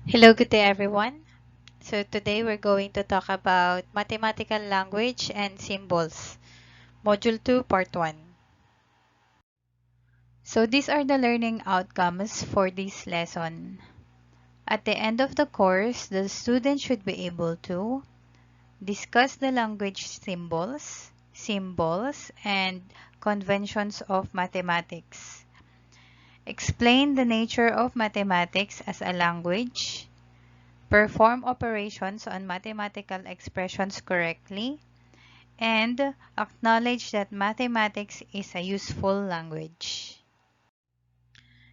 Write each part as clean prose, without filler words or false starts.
Hello, good day everyone. So today we're going to talk about mathematical language and symbols, Module 2, Part 1. So these are the learning outcomes for this lesson. At the end of the course, the student should be able to discuss the language symbols, and conventions of mathematics. Explain the nature of mathematics as a language. Perform operations on mathematical expressions correctly, and acknowledge that mathematics is a useful language.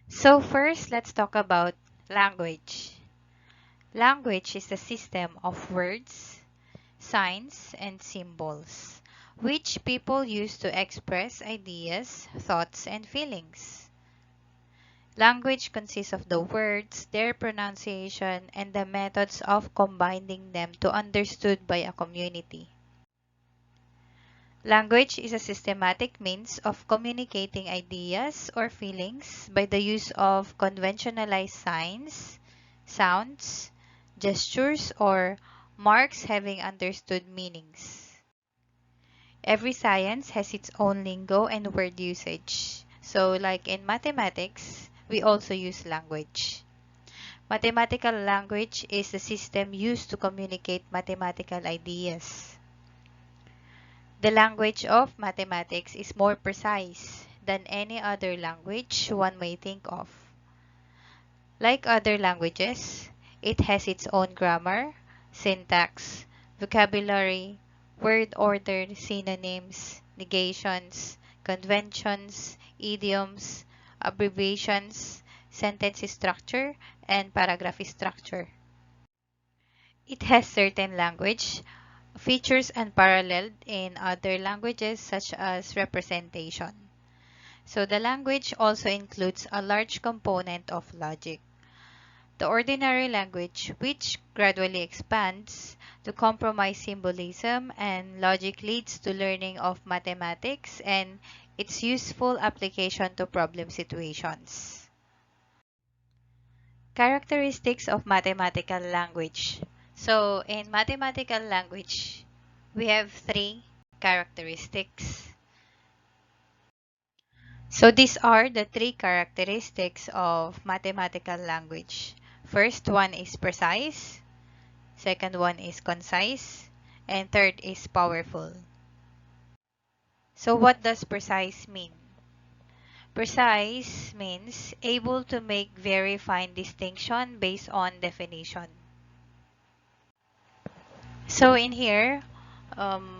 So first, let's talk about language. Language is a system of words, signs, and symbols, which people use to express ideas, thoughts, and feelings. Language consists of the words, their pronunciation, and the methods of combining them to understood by a community. Language is a systematic means of communicating ideas or feelings by the use of conventionalized signs, sounds, gestures, or marks having understood meanings. Every science has its own lingo and word usage. So, like in mathematics, we also use language. Mathematical language is the system used to communicate mathematical ideas. The language of mathematics is more precise than any other language one may think of. Like other languages, it has its own grammar, syntax, vocabulary, word order, synonyms, negations, conventions, idioms, abbreviations, sentence structure, and paragraph structure. It has certain language features unparalleled in other languages such as representation. So the language also includes a large component of logic. The ordinary language, which gradually expands to compromise symbolism and logic, leads to learning of mathematics and its useful application to problem situations. Characteristics of mathematical language. So in mathematical language, we have three characteristics. So these are the three characteristics of mathematical language. First one is precise, second one is concise, and third is powerful. So what does precise mean? Precise means able to make very fine distinction based on definition. So in here,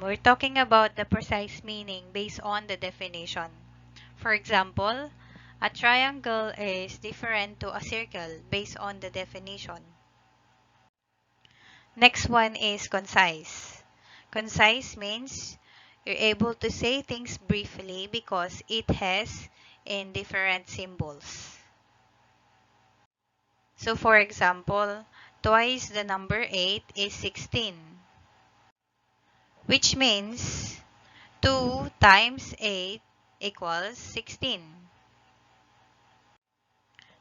we're talking about the precise meaning based on the definition. For example, a triangle is different to a circle based on the definition. Next one is concise. Concise means you're able to say things briefly because it has indifferent symbols. So for example, twice the number 8 is 16, which means 2 times 8 equals 16.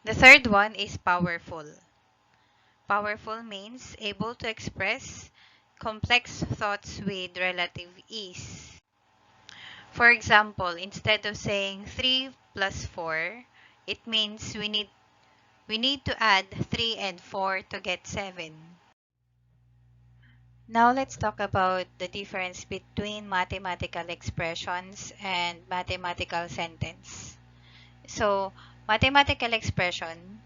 The third one is powerful. Powerful means able to express complex thoughts with relative ease. For example, instead of saying 3 plus 4, it means we need to add 3 and 4 to get 7. Now let's talk about the difference between mathematical expressions and mathematical sentence. So, mathematical expression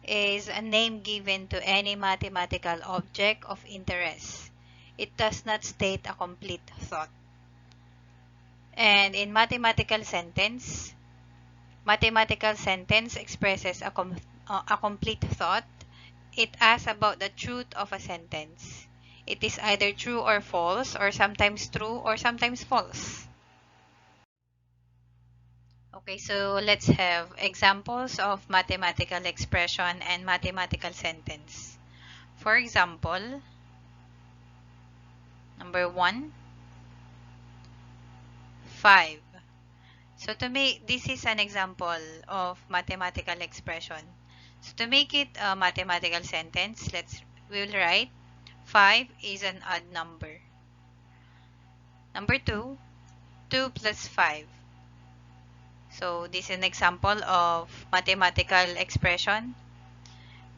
is a name given to any mathematical object of interest. It does not state a complete thought. And in mathematical sentence expresses a complete thought. It asks about the truth of a sentence. It is either true or false, or sometimes true or sometimes false. Okay, so let's have examples of mathematical expression and mathematical sentence. For example, number 1, 5. So to me, this is an example of mathematical expression. So to make it a mathematical sentence, we'll write 5 is an odd number. Number 2, 2 plus 5. So this is an example of mathematical expression.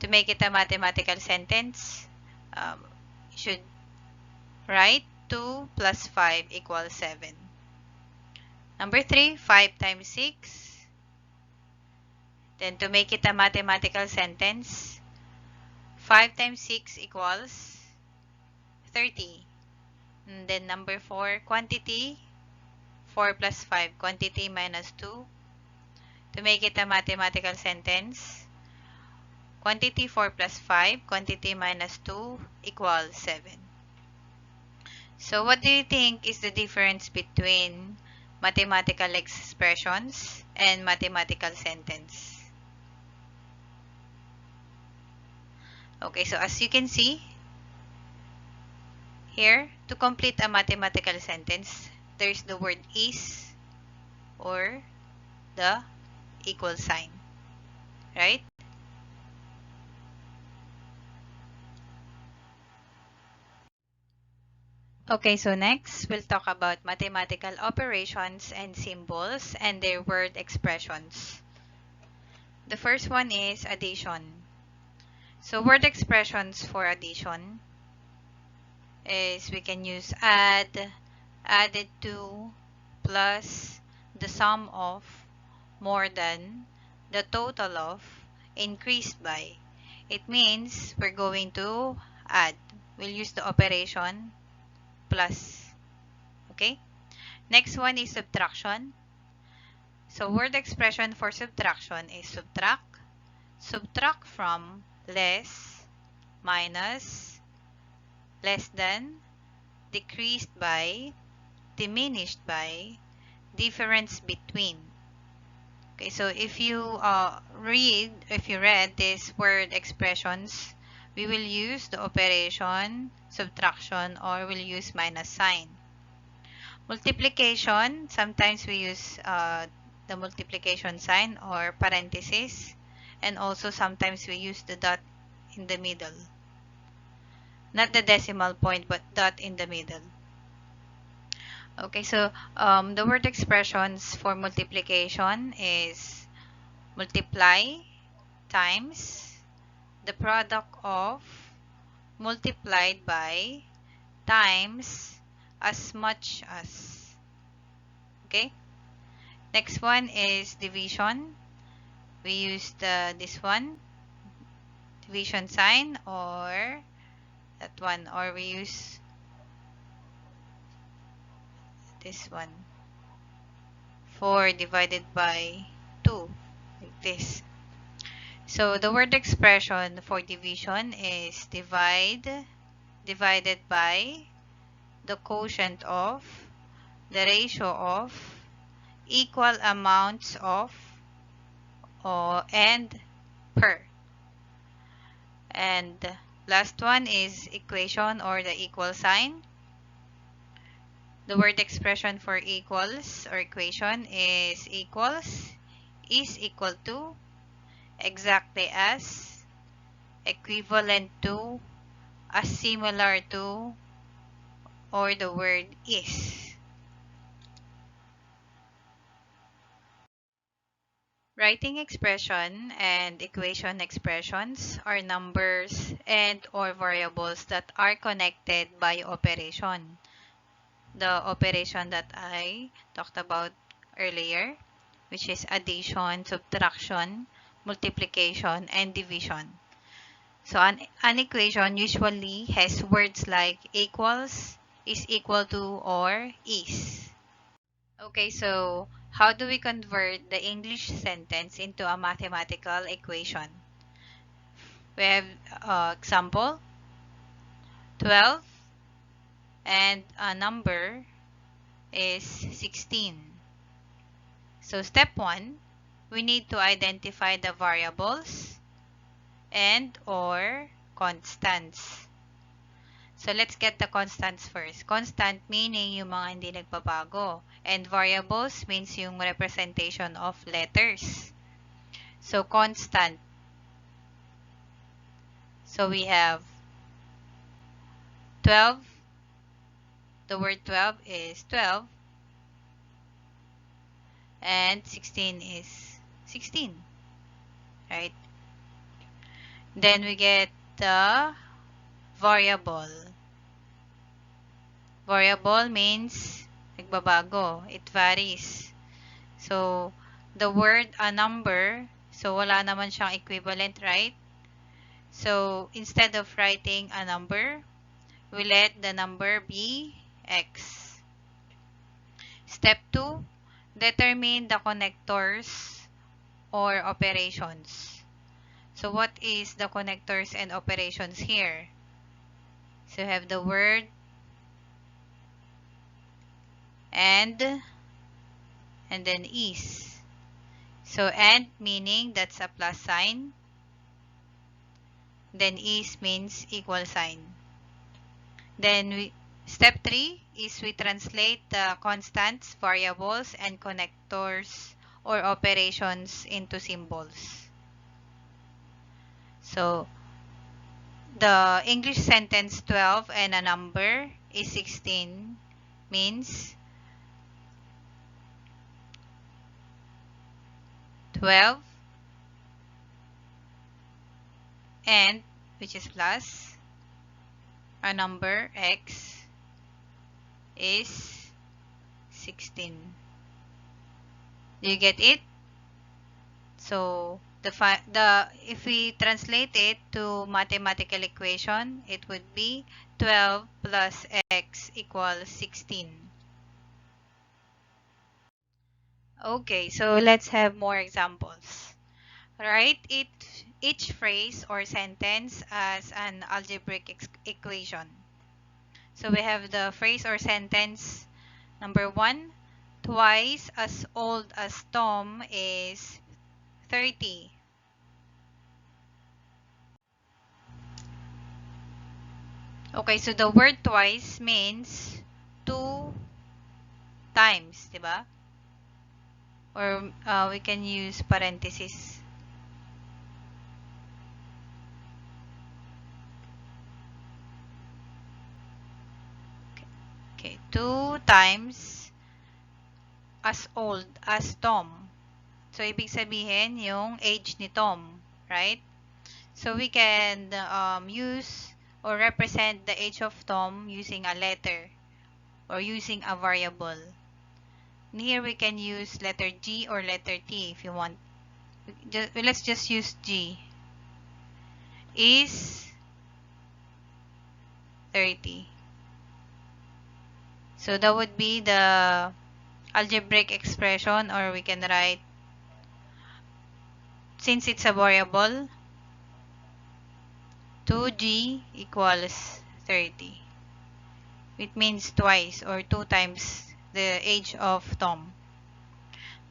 To make it a mathematical sentence, you should write 2 plus 5 equals 7. Number 3, 5 times 6. Then to make it a mathematical sentence, 5 times 6 equals 30. And then number 4, quantity, 4 plus 5, quantity minus 2. To make it a mathematical sentence, quantity 4 plus 5, quantity minus 2 equals 7. So what do you think is the difference between mathematical expressions and mathematical sentence? Okay, so as you can see, here, to complete a mathematical sentence, there's the word is or the equal sign, right? Okay, so next, we'll talk about mathematical operations and symbols and their word expressions. The first one is addition. So word expressions for addition is we can use add, added to, plus, the sum of, more than, the total of, increased by. It means we're going to add. We'll use the operation plus. Okay? Next one is subtraction. So word expression for subtraction is subtract. Subtract from less, minus, less than, decreased by, diminished by, difference between. Okay, so if you read these word expressions, we will use the operation subtraction or we'll use minus sign. Multiplication, sometimes we use the multiplication sign or parenthesis, and also sometimes we use the dot in the middle. Not the decimal point, but dot in the middle. Okay, so the word expressions for multiplication is multiply times the product of multiplied by times as much as. Okay? Next one is division. We use this one, division sign, or that one, or we use this one, 4 divided by 2, like this. So the word expression for division is divided by the quotient of, the ratio of, equal amounts of, and per. And last one is equation or the equal sign. The word expression for equals or equation is equals, is equal to, exactly as, equivalent to, as similar to, or the word is. Writing expression and equation expressions are numbers and or variables that are connected by operation. The operation that I talked about earlier, which is addition, subtraction, multiplication, and division. So an equation usually has words like equals, is equal to, or is. Okay, so how do we convert the English sentence into a mathematical equation? We have example, 12 and a number is 16. So step 1, we need to identify the variables and or constants. So let's get the constants first. Constant meaning yung mga hindi nagbabago. And variables means yung representation of letters. So constant. So we have 12. The word 12 is 12. And 16 is 16. Right? Then we get the variable. Variable means nagbabago. It varies. So, the word a number, so wala naman siyang equivalent, right? So, instead of writing a number, we let the number be x. Step 2, determine the connectors or operations. So, what is the connectors and operations here? So, you have the word and then is. So, and meaning that's a plus sign. Then is means equal sign. Then step 3 is we translate the constants, variables, and connectors or operations into symbols. So, the English sentence 12 and a number is 16 means 12 and, which is plus, a number x is 16. Do you get it? So if we translate it to mathematical equation, it would be 12 plus x equals 16. Okay, so let's have more examples. Write each phrase or sentence as an algebraic equation. So we have the phrase or sentence number 1. Twice as old as Tom is 30. Okay, so the word twice means 2 times, diba? Or we can use parenthesis. Okay, 2 times as old as Tom. So, ibig sabihin yung age ni Tom, right? So, we can use or represent the age of Tom using a letter or using a variable. And here, we can use letter G or letter T if you want. Let's just use G. Is 30. So, that would be the algebraic expression, or we can write, since it's a variable, 2G equals 30. It means twice or 2 times the age of Tom.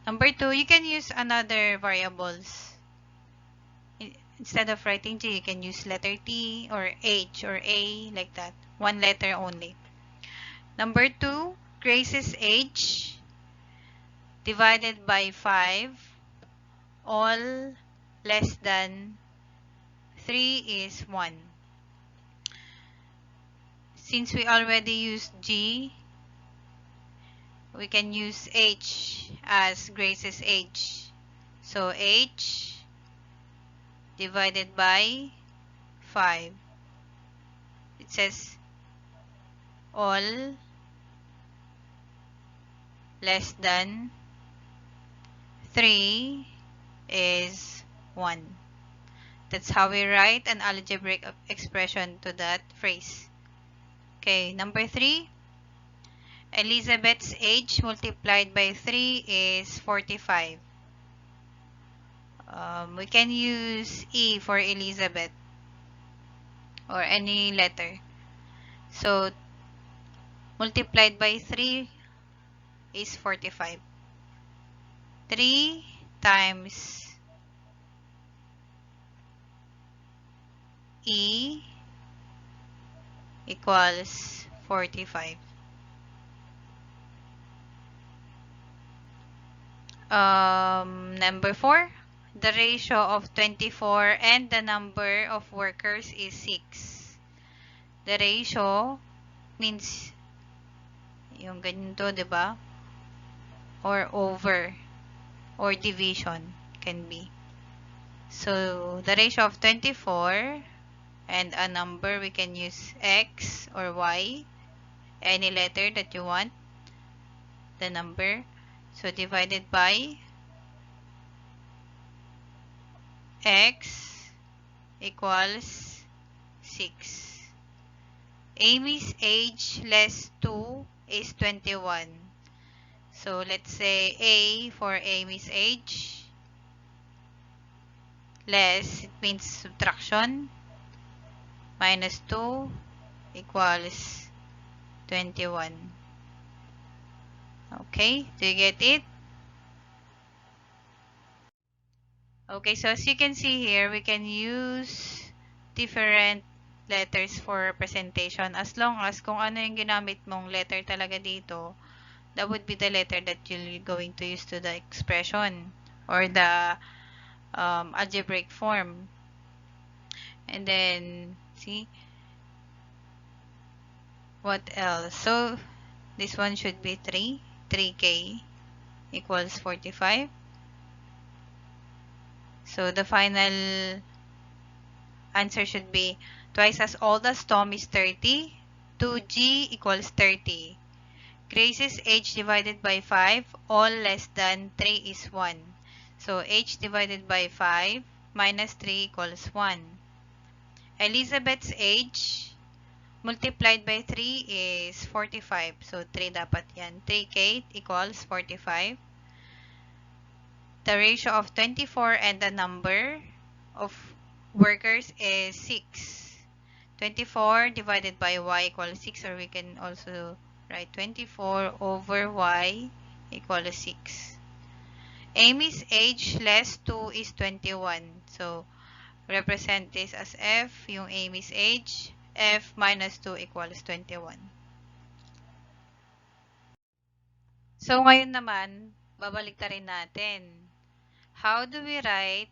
Number 2, you can use another variables. Instead of writing G, you can use letter T or H or A, like that. One letter only. Number 2, Grace's age divided by 5, all less than 3 is 1. Since we already used G, we can use H as Grace's age. So, H divided by 5. It says all less than 3 is 1. That's how we write an algebraic expression to that phrase. Okay, number 3. Elizabeth's age multiplied by 3 is 45. We can use E for Elizabeth or any letter. So, multiplied by 3 is 45. 3 times E equals 45. Number 4. the ratio of 24 and the number of workers is 6. The ratio means yung ganito, di ba? Or over, or division can be. So, the ratio of 24 and a number, we can use X or Y, any letter that you want, the number. So, divided by X equals 6. Amy's age less 2 is 21. So, let's say A for Amy's age. Less, it means subtraction. Minus 2 equals 21. Okay, do you get it? Okay, so as you can see here, we can use different letters for representation as long as kung ano yung ginamit mong letter talaga dito, that would be the letter that you're going to use to the expression or the algebraic form. And then, see, what else? So, this one should be 3. 3k equals 45. So, the final answer should be twice as old as Tom is 30. 2g equals 30. Grace's age divided by 5, all less than 3 is 1. So, h divided by 5 minus 3 equals 1. Elizabeth's age multiplied by 3 is 45. So, 3 dapat yan. 3k equals 45. The ratio of 24 and the number of workers is 6. 24 divided by y equals 6, or we can also write 24 over y equals 6. Amy's age less 2 is 21. So, represent this as f, yung Amy's age. F minus 2 equals 21. So, ngayon naman, babalik na rin natin. How do we write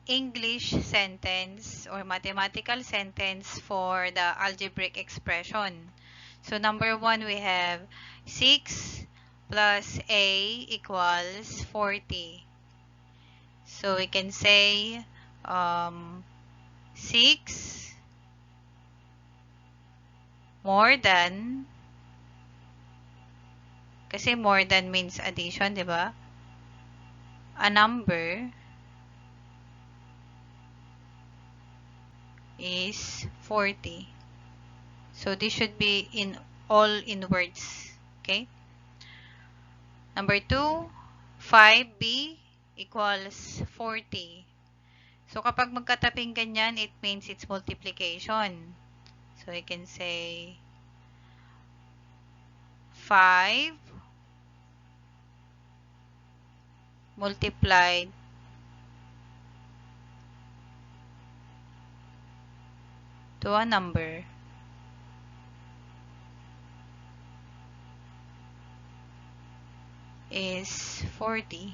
English sentence or mathematical sentence for the algebraic expression? So, number 1, we have 6 plus A equals 40. So, we can say 6 more than, kasi more than means addition, di ba? A number is 40. So, this should be in all in words. Okay? Number 2, 5b equals 40. So, kapag magkataping ganyan, it means it's multiplication. So, I can say 5 multiplied to a number is 40.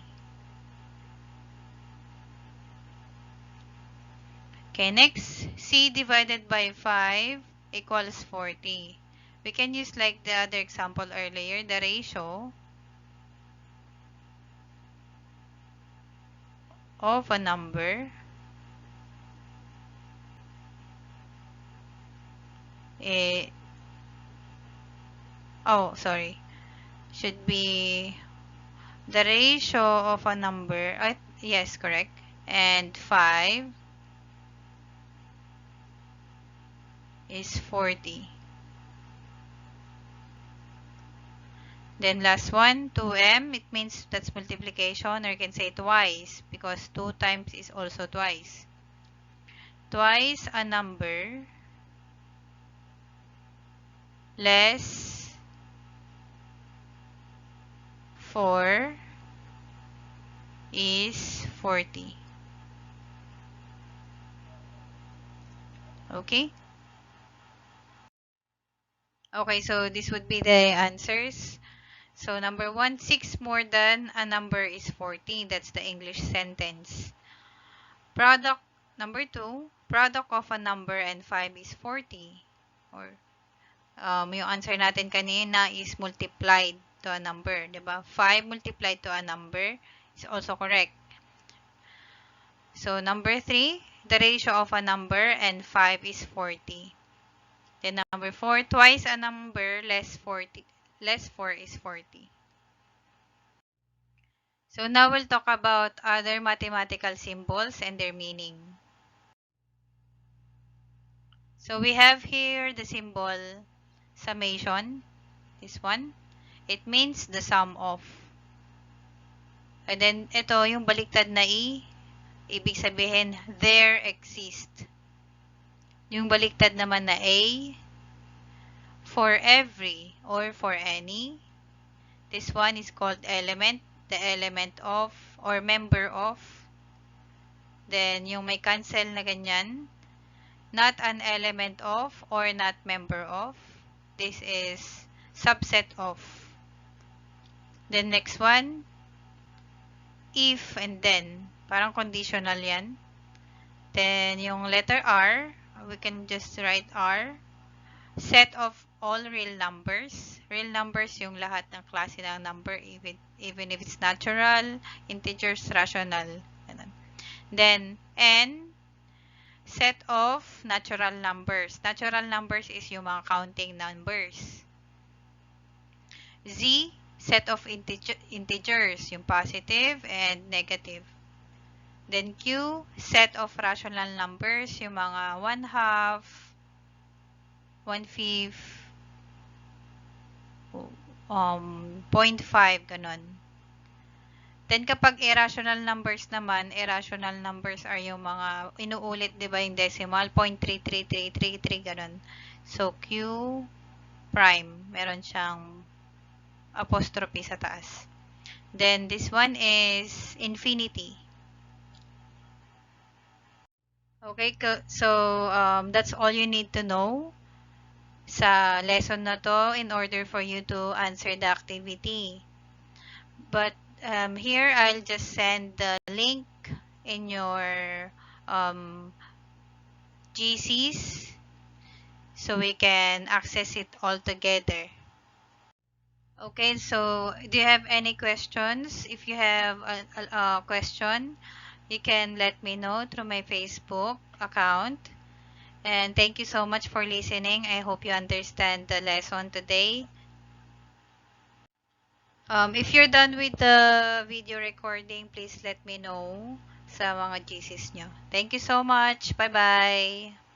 Okay, next, C divided by 5 equals 40. We can use like the other example earlier, the ratio of a number should be the ratio of a number, yes, correct, and 5 is 40. Then last one, 2m, it means that's multiplication, or you can say twice, because 2 times is also twice. Twice a number less 4 is 40. Okay? Okay, so this would be the answers. So, number 1, 6 more than a number is 14. That's the English sentence. Product, number 2, product of a number and 5 is 40. Or, yung answer natin kanina is multiplied to a number, diba? 5 multiplied to a number is also correct. So, number 3, the ratio of a number and 5 is 40. Then, number 4, twice a number less 4 is 40. So, now we'll talk about other mathematical symbols and their meaning. So, we have here the symbol summation. This one. It means the sum of. And then, ito, yung baliktad na E, ibig sabihin, there exist. Yung baliktad naman na A, for every or for any. This one is called element, the element of or member of. Then, yung may cancel na ganyan, not an element of or not member of. This is subset of. Then, next one, if and then. Parang conditional yan. Then, yung letter R, we can just write R. Set of all real numbers. Real numbers yung lahat ng klase ng number, even if it's natural, integers, rational. Then, N, set of natural numbers. Natural numbers is yung mga counting numbers. Z, set of integers, yung positive and negative. Then Q, set of rational numbers, yung mga 1/2, 1/5, 0.5, ganun. Then, kapag irrational numbers naman, irrational numbers are yung mga inuulit, di ba, yung decimal, 0.33333, ganun. So, Q prime, meron siyang apostrophe sa taas. Then, this one is infinity. Okay, so that's all you need to know sa lesson na to in order for you to answer the activity. But here, I'll just send the link in your GCs so we can access it all together. Okay, so do you have any questions? If you have a question, you can let me know through my Facebook account. And thank you so much for listening. I hope you understand the lesson today. If you're done with the video recording, please let me know sa mga GCs nyo. Thank you so much. Bye-bye.